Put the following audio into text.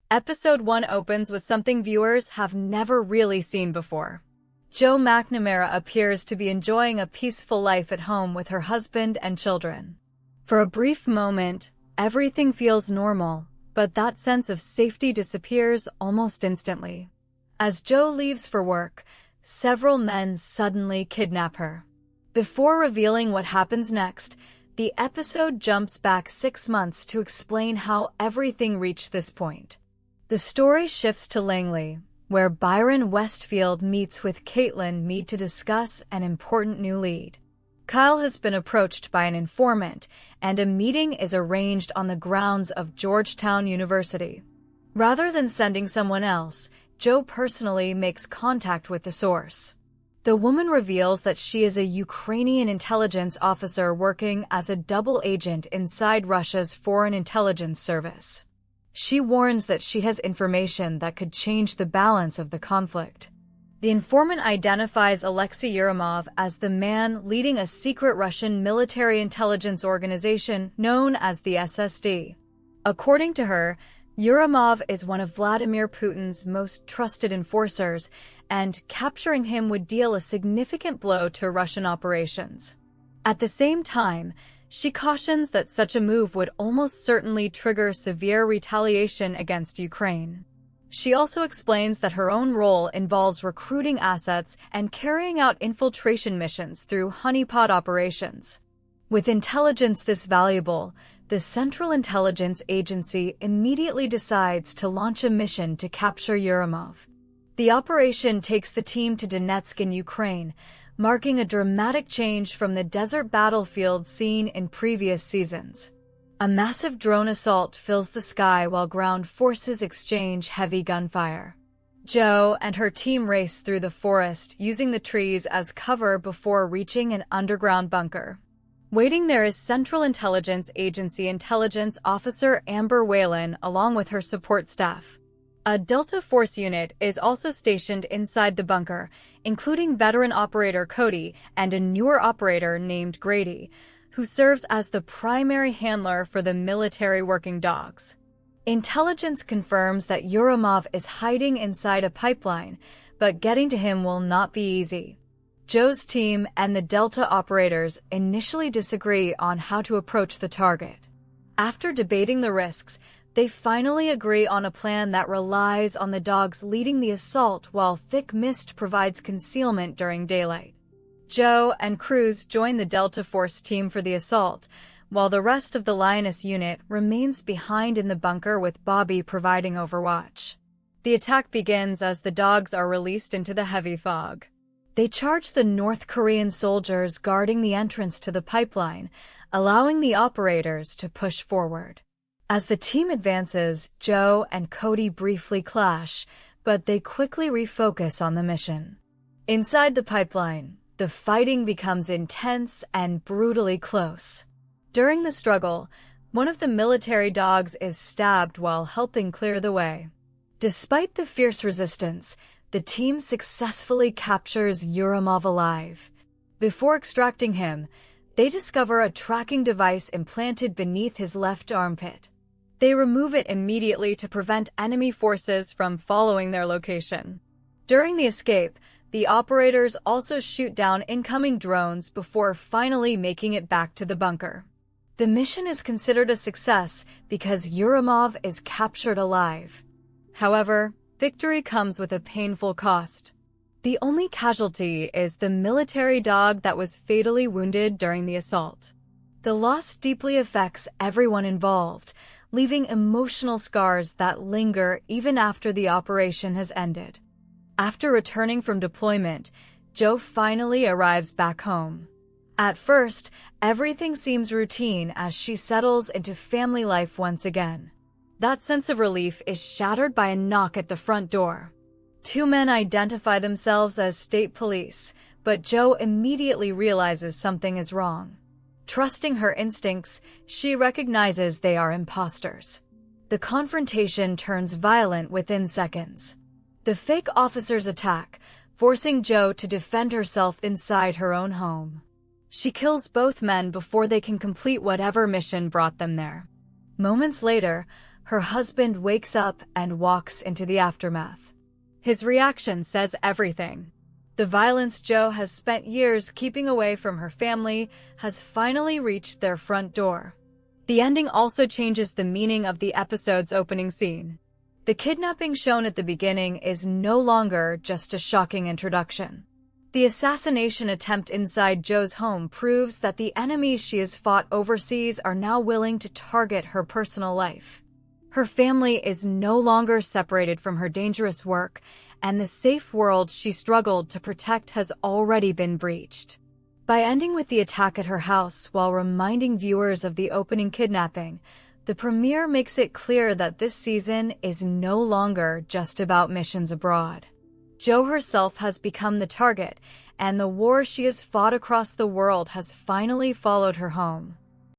Episode 1 opens with something viewers have never really seen before. Joe McNamara appears to be enjoying a peaceful life at home with her husband and children. For a brief moment, everything feels normal, but that sense of safety disappears almost instantly. As Joe leaves for work, several men suddenly kidnap her. Before revealing what happens next, the episode jumps back 6 months to explain how everything reached this point. The story shifts to Langley, where Byron Westfield meets with Caitlin Mead to discuss an important new lead. Kyle has been approached by an informant, and a meeting is arranged on the grounds of Georgetown University. Rather than sending someone else, Joe personally makes contact with the source. The woman reveals that she is a Ukrainian intelligence officer working as a double agent inside Russia's foreign intelligence service. She warns that she has information that could change the balance of the conflict. The informant identifies Alexei Yurimov as the man leading a secret Russian military intelligence organization known as the SSD. According to her, Yurimov is one of Vladimir Putin's most trusted enforcers, and capturing him would deal a significant blow to Russian operations. At the same time, she cautions that such a move would almost certainly trigger severe retaliation against Ukraine. She also explains that her own role involves recruiting assets and carrying out infiltration missions through honeypot operations. With intelligence this valuable, the Central Intelligence Agency immediately decides to launch a mission to capture Yurimov. The operation takes the team to Donetsk in Ukraine, marking a dramatic change from the desert battlefield seen in previous seasons. A massive drone assault fills the sky while ground forces exchange heavy gunfire. Joe and her team race through the forest, using the trees as cover before reaching an underground bunker. Waiting there is Central Intelligence Agency Intelligence Officer Amber Whalen along with her support staff. A Delta Force unit is also stationed inside the bunker, including veteran operator Cody and a newer operator named Grady, who serves as the primary handler for the military working dogs. Intelligence confirms that Yurimov is hiding inside a pipeline, but getting to him will not be easy. Joe's team and the Delta operators initially disagree on how to approach the target. After debating the risks, they finally agree on a plan that relies on the dogs leading the assault while thick mist provides concealment during daylight. Joe and Cruz join the Delta Force team for the assault, while the rest of the Lioness unit remains behind in the bunker with Bobby providing overwatch. The attack begins as the dogs are released into the heavy fog. They charge the North Korean soldiers guarding the entrance to the pipeline, allowing the operators to push forward. As the team advances, Joe and Cody briefly clash, but they quickly refocus on the mission. Inside the pipeline, the fighting becomes intense and brutally close. During the struggle, one of the military dogs is stabbed while helping clear the way. Despite the fierce resistance, the team successfully captures Yurimov alive. Before extracting him, they discover a tracking device implanted beneath his left armpit. They remove it immediately to prevent enemy forces from following their location. During the escape, the operators also shoot down incoming drones before finally making it back to the bunker. The mission is considered a success because Yurimov is captured alive. However, victory comes with a painful cost. The only casualty is the military dog that was fatally wounded during the assault. The loss deeply affects everyone involved, leaving emotional scars that linger even after the operation has ended. After returning from deployment, Joe finally arrives back home. At first, everything seems routine as she settles into family life once again. That sense of relief is shattered by a knock at the front door. 2 men identify themselves as state police, but Joe immediately realizes something is wrong. Trusting her instincts, she recognizes they are imposters. The confrontation turns violent within seconds. The fake officers attack, forcing Joe to defend herself inside her own home. She kills both men before they can complete whatever mission brought them there. Moments later, Her husband wakes up and walks into the aftermath. His reaction says everything. The violence Joe has spent years keeping away from her family has finally reached their front door. The ending also changes the meaning of the episode's opening scene. The kidnapping shown at the beginning is no longer just a shocking introduction. The assassination attempt inside Joe's home proves that the enemies she has fought overseas are now willing to target her personal life. Her family is no longer separated from her dangerous work, and the safe world she struggled to protect has already been breached. By ending with the attack at her house while reminding viewers of the opening kidnapping, the premiere makes it clear that this season is no longer just about missions abroad. Joe herself has become the target, and the war she has fought across the world has finally followed her home.